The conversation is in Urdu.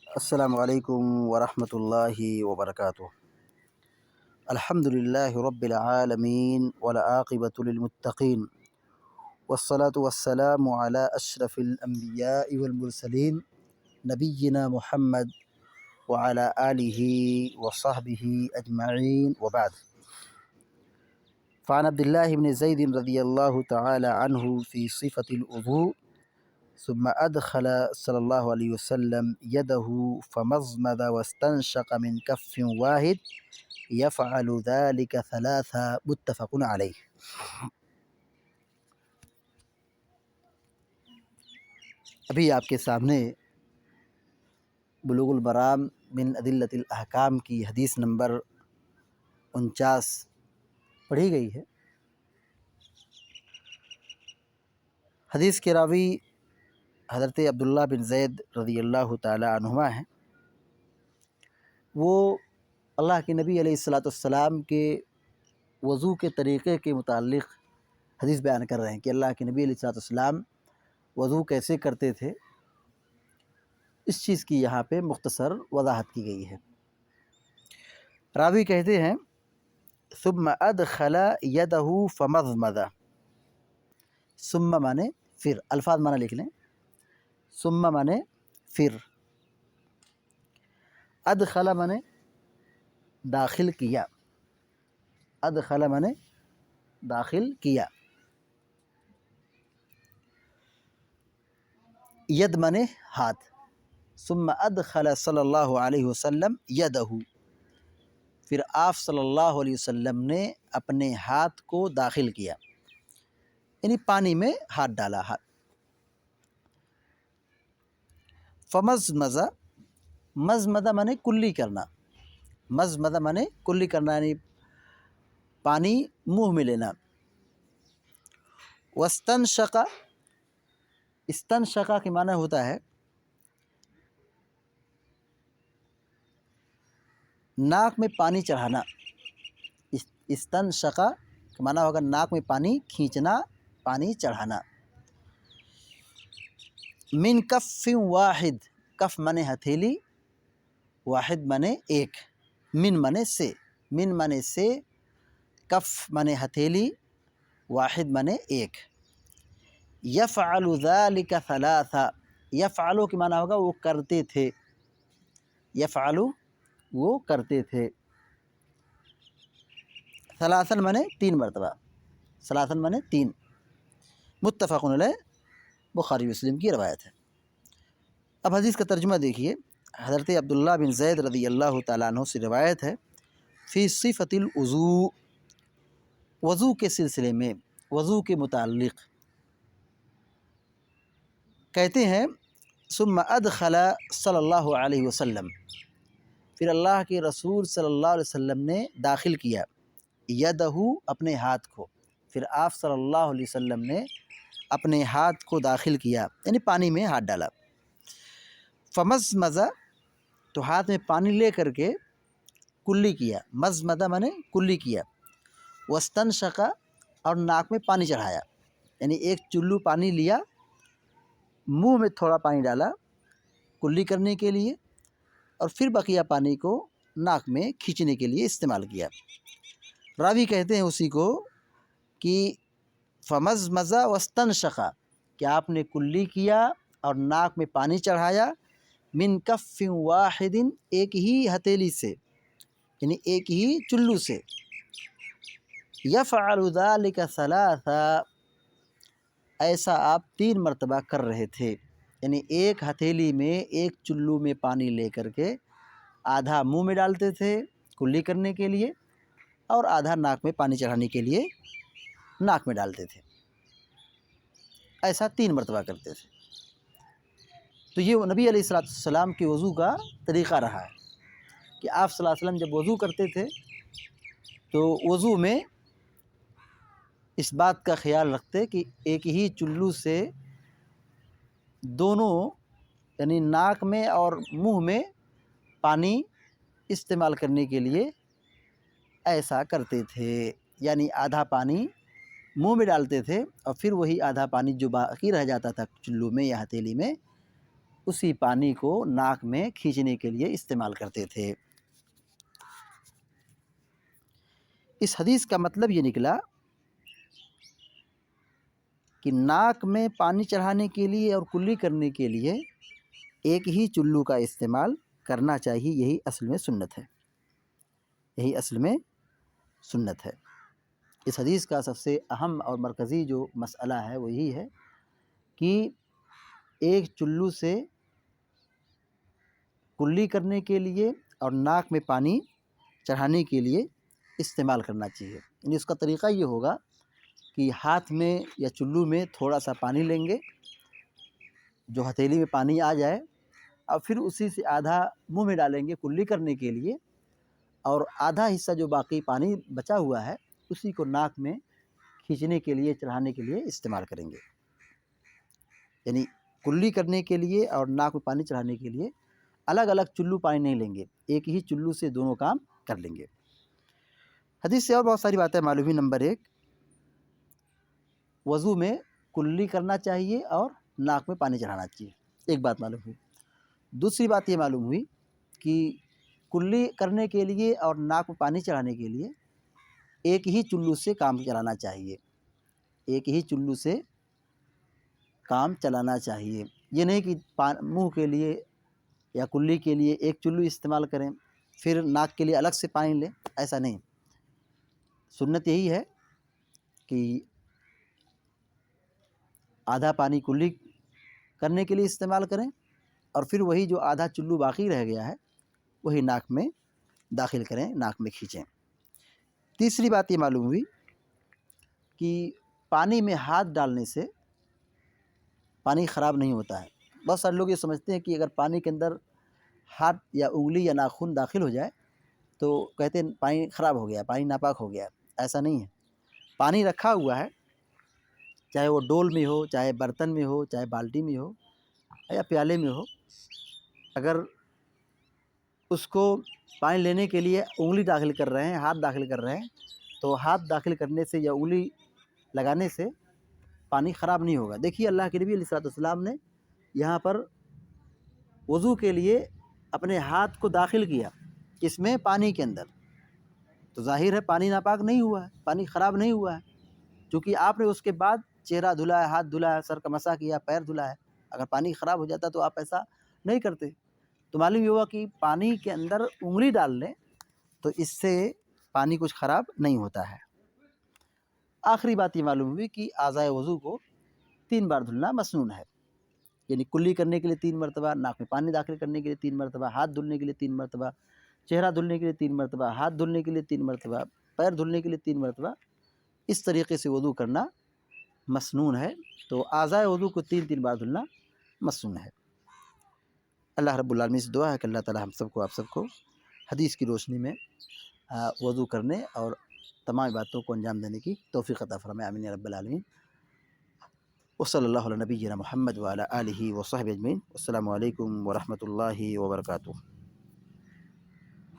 السلام علیکم ورحمۃ اللہ وبرکاتہ۔ الحمد للہ رب العالمین والعاقبۃ للمتقین والصلاة والسلام علی اشرف الانبیاء والمرسلین نبینا محمد وعلی آلہ وصحبہ اجمعین وبعد۔ فعن عبد اللہ بن زید رضی اللہ تعالی عنہ فی صفة الوضوء ثم ادخل صلی اللہ علیہ وسلم يده فمضمض واستنشق من كف واحد يفعل ذلك ثلاثا متفق علیہ۔ ابھی آپ کے سامنے بلوغ المرام من ادلۃ الاحکام کی حدیث نمبر 49 پڑھی گئی ہے۔ حدیث کے راوی حضرت عبداللہ بن زید رضی اللہ تعالی عنہما ہیں۔ وہ اللہ کے نبی علیہ السلام کے وضو کے طریقے کے متعلق حدیث بیان کر رہے ہیں کہ اللہ کے نبی علیہ السلام وضو کیسے کرتے تھے، اس چیز کی یہاں پہ مختصر وضاحت کی گئی ہے۔ راوی کہتے ہیں ثم ادخل یدہ فمضمض، ثم مانے پھر، الفاظ مانا لکھ لیں، ثم مانے پھر، ادخل مانے داخل کیا، ادخل مانے داخل کیا، ید مانے ہاتھ، ثم ادخل صلی اللہ علیہ وسلم یدہ، پھر آپ صلی اللہ علیہ وسلم نے اپنے ہاتھ کو داخل کیا، یعنی پانی میں ہاتھ ڈالا۔ فمضمض، مضمض مانے کلی کرنا، مضمض مانے کلی کرنا یعنی پانی منہ میں لینا۔ واستنشق، استنشق کے معنی ہوتا ہے ناک میں پانی چڑھانا، استنشق کا معنی ہوگا ناک میں پانی کھینچنا، پانی چڑھانا۔ من کف واحد، کف مانے ہتھیلی، واحد مانے ایک، من مانے سے، من مانے سے، کف مانے ہتھیلی، واحد مانے ایک۔ یفعل ذلک ثلاثا، یفعل کے معنی ہوگا وہ کرتے تھے، یفعل وہ کرتے تھے، ثلاثا مانے تین مرتبہ، ثلاثا مانے تین، متفق علیہ، بخاری مسلم کی روایت ہے۔ اب حدیث کا ترجمہ دیکھیے۔ حضرت عبداللہ بن زید رضی اللہ تعالیٰ عنہ سے روایت ہے فی صفۃ الوضوء، وضو کے سلسلے میں، وضو کے متعلق کہتے ہیں ثم ادخل صلی اللہ علیہ وسلم، پھر اللہ کے رسول صلی اللہ علیہ وسلم نے داخل کیا، یدہ اپنے ہاتھ کو، پھر آپ صلی اللہ علیہ وسلم نے اپنے ہاتھ کو داخل کیا یعنی پانی میں ہاتھ ڈالا۔ فمضمض، تو ہاتھ میں پانی لے کر کے کلی کیا، مضمض مانے کلی کیا۔ واستنشق، اور ناک میں پانی چڑھایا، یعنی ایک چلو پانی لیا، منہ میں تھوڑا پانی ڈالا کلی کرنے کے لیے، اور پھر بقیہ پانی کو ناک میں کھینچنے کے لیے استعمال کیا۔ راوی کہتے ہیں اسی کو کہ فمضمض واستنشق، کہ آپ نے کلی کیا اور ناک میں پانی چڑھایا، من کف واحد، ایک ہی ہتھیلی سے، یعنی ایک ہی چلو سے، یفعل ذلک ثلاثا، ایسا آپ 3 مرتبہ کر رہے تھے، یعنی ایک ہتھیلی میں ایک چلو میں پانی لے کر کے آدھا منہ میں ڈالتے تھے کلی کرنے کے لیے، اور آدھا ناک میں پانی چڑھانے کے لیے ناک میں ڈالتے تھے، ایسا 3 مرتبہ کرتے تھے۔ تو یہ نبی علیہ السلام کے وضو کا طریقہ رہا ہے کہ آپ صلی اللہ علیہ وسلم جب وضو کرتے تھے تو وضو میں اس بات کا خیال رکھتے کہ ایک ہی چلو سے دونوں، یعنی ناک میں اور منہ میں پانی استعمال کرنے کے لیے ایسا کرتے تھے، یعنی آدھا پانی منہ میں ڈالتے تھے اور پھر وہی آدھا پانی جو باقی رہ جاتا تھا چلو میں یا ہتھیلی میں، اسی پانی کو ناک میں کھینچنے کے لیے استعمال کرتے تھے۔ اس حدیث کا مطلب یہ نکلا کہ ناک میں پانی چڑھانے کے لیے اور کلی کرنے کے لیے ایک ہی چلو کا استعمال کرنا چاہیے، یہی اصل میں سنت ہے، یہی اصل میں سنت ہے۔ اس حدیث کا سب سے اہم اور مرکزی جو مسئلہ ہے وہ یہی ہے کہ ایک چلو سے کلی کرنے کے لیے اور ناک میں پانی چڑھانے کے لیے استعمال کرنا چاہیے۔ یعنی اس کا طریقہ یہ ہوگا کہ ہاتھ میں یا چلو میں تھوڑا سا پانی لیں گے، جو ہتھیلی میں پانی آ جائے، اور پھر اسی سے آدھا منہ میں ڈالیں گے کلی کرنے کے لیے، اور آدھا حصہ جو باقی پانی بچا ہوا ہے اسی کو ناک میں کھینچنے کے لیے، چڑھانے کے لیے استعمال کریں گے۔ یعنی کلی کرنے کے لیے اور ناک میں پانی چڑھانے کے لیے الگ الگ چلو پانی نہیں لیں گے، ایک ہی چلو سے دونوں کام کر لیں گے۔ حدیث سے اور بہت ساری باتیں معلوم ہوئی۔ نمبر 1، وضو میں کلی کرنا چاہیے اور ناک میں پانی چڑھانا چاہیے، ایک بات معلوم ہوئی۔ دوسری بات یہ معلوم ہوئی کہ کلی کرنے کے لیے اور ناک میں پانی چڑھانے کے لیے ایک ہی چلو سے کام چلانا چاہیے، ایک ہی چلو سے کام چلانا چاہیے۔ یہ نہیں کہ منہ کے لیے یا کلی کے لیے ایک چلو استعمال کریں پھر ناک کے لیے الگ سے پانی لیں، ایسا نہیں۔ سنت یہی ہے کہ آدھا پانی کلی کرنے کے لیے استعمال کریں اور پھر وہی جو آدھا چلو باقی رہ گیا ہے وہی ناک میں داخل کریں، ناک میں کھینچیں۔ تیسری بات یہ معلوم ہوئی کہ پانی میں ہاتھ ڈالنے سے پانی خراب نہیں ہوتا ہے۔ بہت سارے لوگ یہ سمجھتے ہیں کہ اگر پانی کے اندر ہاتھ یا انگلی یا ناخن داخل ہو جائے تو کہتے ہیں پانی خراب ہو گیا، پانی ناپاک ہو گیا۔ ایسا نہیں ہے۔ پانی رکھا ہوا ہے، چاہے وہ ڈول میں ہو، چاہے برتن میں ہو، چاہے بالٹی میں ہو یا پیالے میں ہو، اگر اس کو پانی لینے کے لیے انگلی داخل کر رہے ہیں، ہاتھ داخل کر رہے ہیں، تو ہاتھ داخل کرنے سے یا انگلی لگانے سے پانی خراب نہیں ہوگا۔ دیکھیے اللہ کے نبی علیہ الصلوۃ والسلام نے یہاں پر وضو کے لیے اپنے ہاتھ کو داخل کیا اس میں پانی کے اندر، تو ظاہر ہے پانی ناپاک نہیں ہوا ہے، پانی خراب نہیں ہوا ہے، چونکہ آپ نے اس کے بعد چہرہ دھلا ہے، ہاتھ دھلا ہے، سر کا مسح کیا، پیر دھلا ہے۔ اگر پانی خراب ہو جاتا تو آپ ایسا نہیں کرتے۔ تو معلوم یہ ہوا کہ پانی کے اندر انگلی ڈال لیں تو اس سے پانی کچھ خراب نہیں ہوتا ہے۔ آخری بات یہ معلوم ہوئی کہ اعضائے وضو کو 3 بار دھلنا مسنون ہے، یعنی کلی کرنے کے لیے 3 مرتبہ، ناک میں پانی داخل کرنے کے لیے 3 مرتبہ، ہاتھ دھلنے کے لیے 3 مرتبہ، چہرہ دھلنے کے لیے 3 مرتبہ، ہاتھ دھلنے کے لیے 3 مرتبہ، پیر دھلنے کے لیے 3 مرتبہ۔ اس طریقے سے وضو کرنا مسنون ہے۔ تو اعضائے وضو کو 3 بار دھلنا مسنون ہے۔ اللہ رب العالمین سے دعا ہے کہ اللہ تعالی ہم سب کو، آپ سب کو حدیث کی روشنی میں وضو کرنے اور تمام باتوں کو انجام دینے کی توفیق عطا فرمائے، آمین یا رب العالمین۔ وصلی اللہ علی نبینا محمد وعلی آلہ وصحبہ اجمعین۔ السلام علیکم ورحمۃ اللہ وبرکاتہ۔